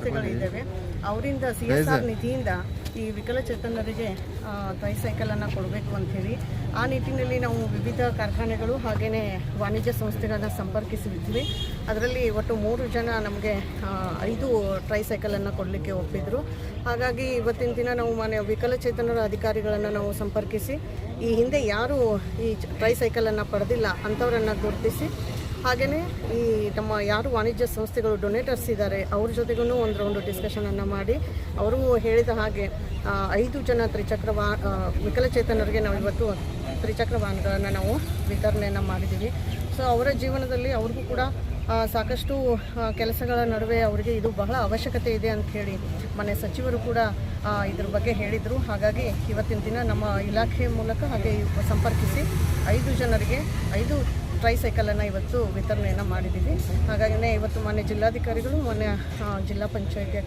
ಸಂಸ್ಥೆಗಳಿದ್ದಾವೆ. ಅವರಿಂದ CSR ನಿಧಿಯಿಂದ ಈ ವಿಕಲಚೇತನರಿಗೆ ಟ್ರೈಸೈಕಲನ್ನು ಕೊಡಬೇಕು ಅಂಥೇಳಿ ಆ ನಿಟ್ಟಿನಲ್ಲಿ ನಾವು ವಿವಿಧ ಕಾರ್ಖಾನೆಗಳು ಹಾಗೆಯೇ ವಾಣಿಜ್ಯ ಸಂಸ್ಥೆಗಳನ್ನ ಸಂಪರ್ಕಿಸಿದ್ವಿ. ಅದರಲ್ಲಿ ಒಟ್ಟು 3 ಜನ ನಮಗೆ 5 ಟ್ರೈಸೈಕಲನ್ನು ಕೊಡಲಿಕ್ಕೆ ಒಪ್ಪಿದ್ರು. ಹಾಗಾಗಿ ಇವತ್ತಿನ ದಿನ ನಾವು ವಿಕಲಚೇತನರ ಅಧಿಕಾರಿಗಳನ್ನು ನಾವು ಸಂಪರ್ಕಿಸಿ ಈ ಹಿಂದೆ ಯಾರು ಈ ಟ್ರೈಸೈಕಲನ್ನು ಪಡೆದಿಲ್ಲ ಅಂಥವರನ್ನು ಗುರುತಿಸಿ ಹಾಗೆಯೇ ಈ ನಮ್ಮ ಯಾರು ವಾಣಿಜ್ಯ ಸಂಸ್ಥೆಗಳು ಡೊನೇಟರ್ಸ್ ಇದ್ದಾರೆ ಅವ್ರ ಜೊತೆಗೂ ಒಂದು ರೌಂಡು ಡಿಸ್ಕಷನನ್ನು ಮಾಡಿ ಅವರು ಹೇಳಿದ ಹಾಗೆ 5 ಜನ ವಿಕಲಚೇತನರಿಗೆ ನಾವು ಇವತ್ತು ತ್ರಿಚಕ್ರ ವಾಹನಗಳನ್ನು ನಾವು ವಿತರಣೆಯನ್ನು ಮಾಡಿದ್ದೀವಿ. ಸೊ ಅವರ ಜೀವನದಲ್ಲಿ ಅವ್ರಿಗೂ ಕೂಡ ಸಾಕಷ್ಟು ಕೆಲಸಗಳ ನಡುವೆ ಅವರಿಗೆ ಇದು ಬಹಳ ಅವಶ್ಯಕತೆ ಇದೆ ಅಂತ ಹೇಳಿ ಮನೆ ಸಚಿವರು ಕೂಡ ಇದ್ರ ಬಗ್ಗೆ ಹೇಳಿದರು. ಹಾಗಾಗಿ ಇವತ್ತಿನ ದಿನ ನಮ್ಮ ಇಲಾಖೆ ಮೂಲಕ ಹಾಗೆ ಸಂಪರ್ಕಿಸಿ 5 ಜನರಿಗೆ 5 ಟ್ರೈಸೈಕಲನ್ನು ಇವತ್ತು ವಿತರಣೆಯನ್ನು ಮಾಡಿದ್ದೀವಿ. ಹಾಗಾಗಿನೇ ಇವತ್ತು ಮಾನ್ಯ ಜಿಲ್ಲಾಧಿಕಾರಿಗಳು ಮಾನ್ಯ ಜಿಲ್ಲಾ ಪಂಚಾಯಿತಿಯ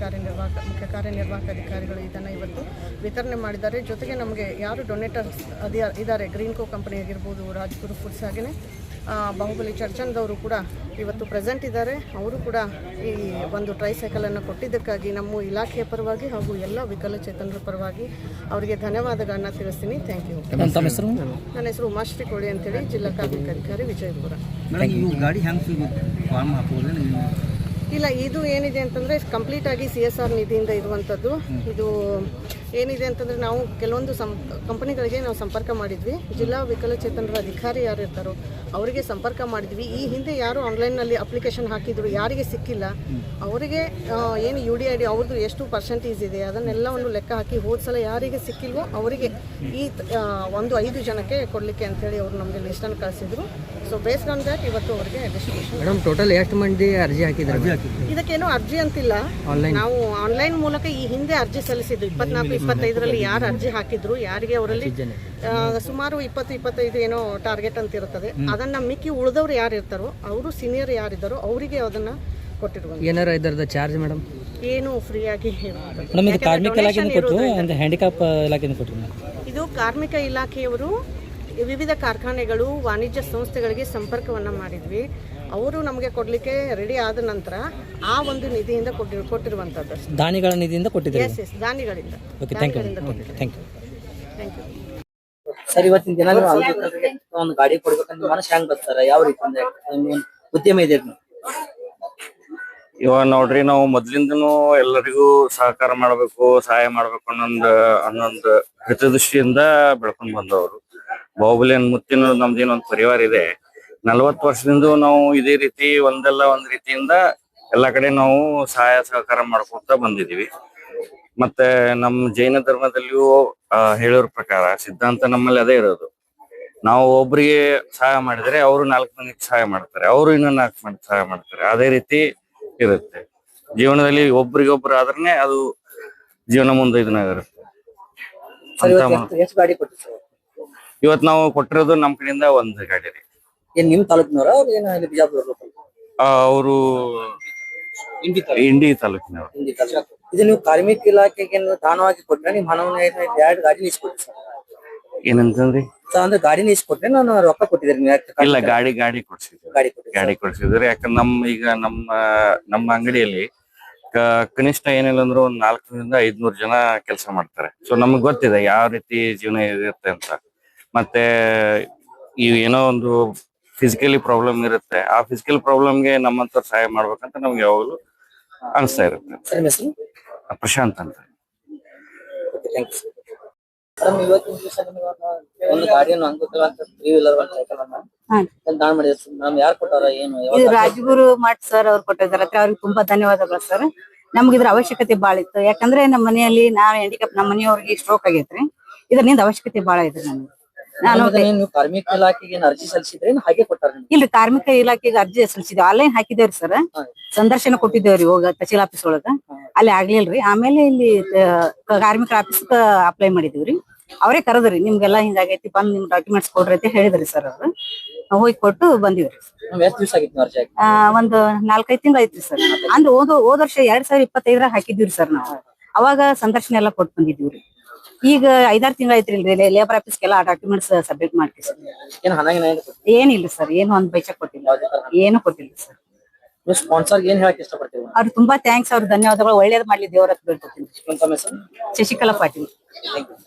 ಮುಖ್ಯ ಕಾರ್ಯನಿರ್ವಾಹಕ ಅಧಿಕಾರಿಗಳು ಇದನ್ನು ಇವತ್ತು ವಿತರಣೆ ಮಾಡಿದ್ದಾರೆ. ಜೊತೆಗೆ ನಮಗೆ ಯಾರು ಡೊನೇಟರ್ಸ್ ಇದ್ದಾರೆ ಗ್ರೀನ್ಕೋ ಕಂಪನಿ ಆಗಿರ್ಬೋದು, ರಾಜ್ಗುರು ಫುಡ್ಸ್ ಹಾಗೆಯೇ ಬಾಹುಬಲಿ ಚರ್ಚಂದ್ ಅವರು ಕೂಡ ಇವತ್ತು ಪ್ರೆಸೆಂಟ್ ಇದ್ದಾರೆ. ಅವರು ಕೂಡ ಈ ಒಂದು ಟ್ರೈಸೈಕಲನ್ನು ಕೊಟ್ಟಿದ್ದಕ್ಕಾಗಿ ನಮ್ಮ ಇಲಾಖೆಯ ಪರವಾಗಿ ಹಾಗೂ ಎಲ್ಲ ವಿಕಲಚೇತನರ ಪರವಾಗಿ ಅವರಿಗೆ ಧನ್ಯವಾದಗಳನ್ನ ತಿಳಿಸ್ತೀನಿ. Thank you. ನನ್ನ ಹೆಸರು ಉಮಾಶ್ರೀ ಕೋಳಿ ಅಂತೇಳಿ, ಜಿಲ್ಲಾ ಕಾರ್ಮಿಕ ಅಧಿಕಾರಿ, ವಿಜಯಪುರ. ಇಲ್ಲ, ಇದು ಏನಿದೆ ಅಂತಂದರೆ ಕಂಪ್ಲೀಟಾಗಿ CSR ನಿಧಿಯಿಂದ ಇರುವಂಥದ್ದು. ಇದು ಏನಿದೆ ಅಂತಂದರೆ ನಾವು ಕೆಲವೊಂದು ಕಂಪನಿಗಳಿಗೆ ನಾವು ಸಂಪರ್ಕ ಮಾಡಿದ್ವಿ. ಜಿಲ್ಲಾ ವಿಕಲಚೇತನರ ಅಧಿಕಾರಿ ಯಾರು ಇರ್ತಾರೋ ಅವರಿಗೆ ಸಂಪರ್ಕ ಮಾಡಿದ್ವಿ. ಈ ಹಿಂದೆ ಯಾರು ಆನ್ಲೈನ್ನಲ್ಲಿ ಅಪ್ಲಿಕೇಶನ್ ಹಾಕಿದ್ರು ಯಾರಿಗೆ ಸಿಕ್ಕಿಲ್ಲ ಅವರಿಗೆ ಏನು UDID ಅವ್ರದ್ದು ಎಷ್ಟು ಪರ್ಸೆಂಟೇಜ್ ಇದೆ ಅದನ್ನೆಲ್ಲವನ್ನು ಲೆಕ್ಕ ಹಾಕಿ ಹೋದ ಸಲ ಯಾರಿಗೆ ಸಿಕ್ಕಿಲ್ವೋ ಅವರಿಗೆ ಈ ಒಂದು 5 ಜನಕ್ಕೆ ಕೊಡಲಿಕ್ಕೆ ಅಂಥೇಳಿ ಅವರು ನಮಗೆ ಲಿಸ್ಟನ್ನು ಕಳಿಸಿದ್ರು. ಸೊ ಬೇಸ್ಡ್ ಆನ್ ದ್ಯಾಟ್ ಇವತ್ತು ಅವರಿಗೆ ಡಿಸ್ಟ್ರಿಬ್ಯೂಷನ್. ಮೇಡಮ್, ಟೋಟಲ್ ಎಷ್ಟು ಮಂದಿ ಅರ್ಜಿ ಹಾಕಿದ್ರು? ಇದಕ್ಕೇನು ಅರ್ಜಿ ಅಂತಿಲ್ಲ, ನಾವು ಆನ್ಲೈನ್ ಮೂಲಕ ಈ ಹಿಂದೆ ಅರ್ಜಿ ಸಲ್ಲಿಸಿದ್ದು 24-25ರಲ್ಲಿ ಯಾರು ಅರ್ಜಿ ಹಾಕಿದ್ರು ಯಾರಿಗೆ ಅವರಲ್ಲಿ ಸುಮಾರು 20-25 ಏನೋ ಟಾರ್ಗೆಟ್ ಅಂತ ಇರುತ್ತದೆ. ಅದನ್ನ ಮಿಕ್ಕಿ ಉಳಿದವ್ರು ಯಾರು ಇರ್ತಾರೋ ಅವರು ಸೀನಿಯರ್ ಯಾರಿದ್ದಾರೋ ಅವರಿಗೆ ಅದನ್ನ ಕೊಟ್ಟಿರುವುದು. ಏನಾರ ಇದರದ ಚಾರ್ಜ್ ಮೇಡಮ್? ಏನು ಫ್ರೀ ಆಗಿ ಇದು ಕಾರ್ಮಿಕ ಇಲಾಖೆಯವರು ವಿವಿಧ ಕಾರ್ಖಾನೆಗಳು ವಾಣಿಜ್ಯ ಸಂಸ್ಥೆಗಳಿಗೆ ಸಂಪರ್ಕವನ್ನು ಮಾಡಿದ್ವಿ. ಅವರು ನಮಗೆ ಕೊಡಲಿಕ್ಕೆ ರೆಡಿ ಆದ ನಂತರ ಆ ಒಂದು ನಿಧಿಯಿಂದ ಕೊಟ್ಟಿರುವಂಥದ್ದು. ದಾನಿಗಳ ನಿಧಿಯಿಂದ ಕೊಟ್ಟಿದ್ದೀವಿ? ಎಸ್, ದಾನಿಗಳಿಂದ. Thank you. ಸರ್, ಇವತ್ತಿನ ದಿನ ಒಂದು ಗಾಡಿ ಕೊಡ್ಬೇಕಂತ ಮನಸ್ಸು ಹೆಂಗ್ ಬರ್ತಾರ? ಯಾವ ರೀತಿ ಉದ್ಯಮ ಇದೆ? ಇವಾಗ ನೋಡ್ರಿ, ನಾವು ಮೊದ್ಲಿಂದನೂ ಎಲ್ಲರಿಗೂ ಸಹಕಾರ ಮಾಡ್ಬೇಕು, ಸಹಾಯ ಮಾಡ್ಬೇಕು ಅನ್ನೊಂದು ಹಿತದೃಷ್ಟಿಯಿಂದ ಬೆಳ್ಕೊಂಡ್ ಬಂದವರು. ಬಾಹುಬಲಿ ಮುತ್ತಿನ ನಮ್ದೇನೊಂದು ಪರಿವಾರ ಇದೆ. 40 ವರ್ಷದಿಂದ ನಾವು ಇದೇ ರೀತಿ ಒಂದಲ್ಲ ಒಂದ್ ರೀತಿಯಿಂದ ಎಲ್ಲಾ ಕಡೆ ನಾವು ಸಹಾಯ ಸಹಕಾರ ಮಾಡ್ಕೊತಾ ಬಂದಿದೀವಿ. ಮತ್ತೆ ನಮ್ಮ ಜೈನ ಧರ್ಮದಲ್ಲಿಯೂ ಹೇಳೋರ ಪ್ರಕಾರ ಸಿದ್ಧಾಂತ ನಮ್ಮಲ್ಲಿ ಅದೇ ಇರೋದು. ನಾವು ಒಬ್ರಿಗೆ ಸಹಾಯ ಮಾಡಿದ್ರೆ ಅವರು 4 ಮಂದಿಗೆ ಸಹಾಯ ಮಾಡ್ತಾರೆ, ಅವರು ಇನ್ನೂ 4 ಮಂದಿ ಸಹಾಯ ಮಾಡ್ತಾರೆ. ಅದೇ ರೀತಿ ಇರುತ್ತೆ ಜೀವನದಲ್ಲಿ. ಒಬ್ರಿಗೊಬ್ರು ಆದ್ರೆ ಅದು ಜೀವನ ಮುಂದೆ ಇದನ್ನಾಗಿರುತ್ತೆ. ಇವತ್ ನಾವು ಕೊಟ್ಟಿರೋದು ನಮ್ ಕಡೆಯಿಂದ 1 ಗಾಡಿ ರೀ. ನಿಮ್ ತಾಲೂಕಿನವ್ರ? ಅವರು ಇಂಡಿ ತಾಲೂಕಿನವ್ರು. ಇದು ನೀವು ಕಾರ್ಮಿಕ ಇಲಾಖೆಗೆ ದಾನವಾಗಿ ಕೊಟ್ರೆ ನಿಮ್ ಹಣವನ್ನು 2 ಗಾಡಿ ಇಸ್ಕೊಟ್ರಿ ಸರ್? ಏನಂತಂದ್ರಿ? ಅಂದ್ರೆ ಗಾಡಿನ ಇಸ್ಕೊಟ್ರೆ ನಾನು ರೊಕ್ಕ ಕೊಟ್ಟಿದ್ರಿ? ಇಲ್ಲ, ಗಾಡಿ ಕೊಡ್ಸಿದ್ರು. ಯಾಕಂದ್ರೆ ಈಗ ನಮ್ಮ ಅಂಗಡಿಯಲ್ಲಿ ಕನಿಷ್ಠ ಏನಿಲ್ಲ ಅಂದ್ರೂ 400 ರಿಂದ 500 ಜನ ಕೆಲಸ ಮಾಡ್ತಾರೆ. ಸೊ ನಮಗ್ ಗೊತ್ತಿದೆ ಯಾವ ರೀತಿ ಜೀವನ ಇರುತ್ತೆ ಅಂತ. ಮತ್ತೆ ಈ ಏನೋ ಒಂದು ಫಿಸಿಕಲಿ ಪ್ರಾಬ್ಲಮ್ ಇರುತ್ತೆ, ಆ ಫಿಸಿಕಲ್ ಪ್ರಾಬ್ಲಮ್ಗೆ ನಮ್ಮಂತ ಸಹಾಯ ಮಾಡ್ಬೇಕಂತ ನಮ್ಗೆ ಯಾವಾಗಲೂ ಅನಿಸ್ತಾ ಇರುತ್ತೆ. ಪ್ರಶಾಂತ್ ಅಂತ. ಒಂದು ಗಾಡಿಯನ್ನು ಅಂಗವಿಕಲಂತ 3 ವೀಲರ್ ದಾನ ಮಾಡಿದ್ರು. ಯಾರು ಕೊಟ್ಟಾರ? ಏನು? ರಾಜಗುರು ಮಠ್ ಸರ್ ಅವ್ರು ಕೊಟ್ಟಿದ್ದಾರೆ. ಅವ್ರಿಗೆ ತುಂಬಾ ಧನ್ಯವಾದಗಳು ಸರ್. ನಮ್ಗೆ ಇದ್ರ ಅವಶ್ಯಕತೆ ಬಾಳ ಇತ್ತು. ಯಾಕಂದ್ರೆ ನಮ್ಮ ಮನೆಯಲ್ಲಿ ನಾನು ಹ್ಯಾಂಡಿಕ್ಯಾಪ್, ನಮ್ಮ ಮನೆಯವ್ರಿಗೆ ಸ್ಟ್ರೋಕ್ ಆಗೈತ್ರಿ. ಇದರಿಂದ ಅವಶ್ಯಕತೆ ಬಾಳ ಇದ್ರಿ ನಮ್ಗೆ. ನಾನು ಕಾರ್ಮಿಕ ಇಲಾಖೆಗೆ ಅರ್ಜಿ ಸಲ್ಲಿಸಿದ್ರೆ ಹಾಗೆ ಕೊಟ್ಟಾರ? ಇಲ್ರಿ, ಕಾರ್ಮಿಕ ಇಲಾಖೆಗೆ ಅರ್ಜಿ ಸಲ್ಲಿಸಿದ್ವಿ. ಆನ್ಲೈನ್ ಹಾಕಿದೇವ್ರಿ ಸರ್, ಸಂದರ್ಶನ ಕೊಟ್ಟಿದ್ದೇವ್ರಿ ಹೋಗ ತಹಸೀಲ್ ಆಫೀಸ್ ಒಳಗ. ಅಲ್ಲಿ ಆಗ್ಲಿಲ್ರಿ. ಆಮೇಲೆ ಇಲ್ಲಿ ಕಾರ್ಮಿಕರ ಆಫೀಸ್ ಅಪ್ಲೈ ಮಾಡಿದೀವ್ರಿ. ಅವರೇ ಕರೆದ್ರಿ, ನಿಮ್ಗೆಲ್ಲಾ ಹಿಂಗಾಗೈತಿ, ಬಂದ್ ನಿಮ್ ಡಾಕ್ಯುಮೆಂಟ್ಸ್ ಕೊಡ್ರಿ ಅಂತ ಹೇಳಿದ್ರಿ ಸರ್. ಅವ್ರು ಹೋಗಿ ಕೊಟ್ಟು ಬಂದಿವ್ರಿ. ಒಂದು 4-5 ತಿಂಗಳು ಐತ್ರಿ ಸರ್. ಅಂದ್ರೆ ಹೋದ ವರ್ಷ 2025 ಹಾಕಿದ್ವಿ ಸರ್ ನಾವು. ಅವಾಗ ಸಂದರ್ಶನ ಎಲ್ಲಾ ಕೊಟ್ಟು ಬಂದಿದ್ವಿ. ಈಗ 5-6 ತಿಂಗಳು ಐತ್ರಿ ಲೇಬರ್ ಆಫೀಸ್ಗೆಲ್ಲ ಡಾಕ್ಯುಮೆಂಟ್ಸ್ ಸಬ್ಮಿಟ್ ಮಾಡ್ತೀವಿ ಸರ್. ಏನಿಲ್ಲ ಸರ್, ಏನು 1 ಪೈಸೆ ಕೊಟ್ಟಿಲ್ಲ, ಏನು ಕೊಟ್ಟಿಲ್ಲ ಸರ್. ನೀವು ಸ್ಪಾನ್ಸರ್ ಏನ್ ಹೇಳಕ್ ಇಷ್ಟಪಡ್ತೀವಿ ಅವ್ರಿಗೆ ತುಂಬಾ ಥ್ಯಾಂಕ್ಸ್, ಅವ್ರ ಧನ್ಯವಾದಗಳು. ಒಳ್ಳೇದ್ ಮಾಡ್ಲಿ ದೇವರ ಹತ್ರ ಬೇಡ್ಕೊತೀನಿ. ತಮ್ಮ ಹೆಸರು? ಶಶಿಕಲಾ ಪಾಟೀಲ್. Thank you.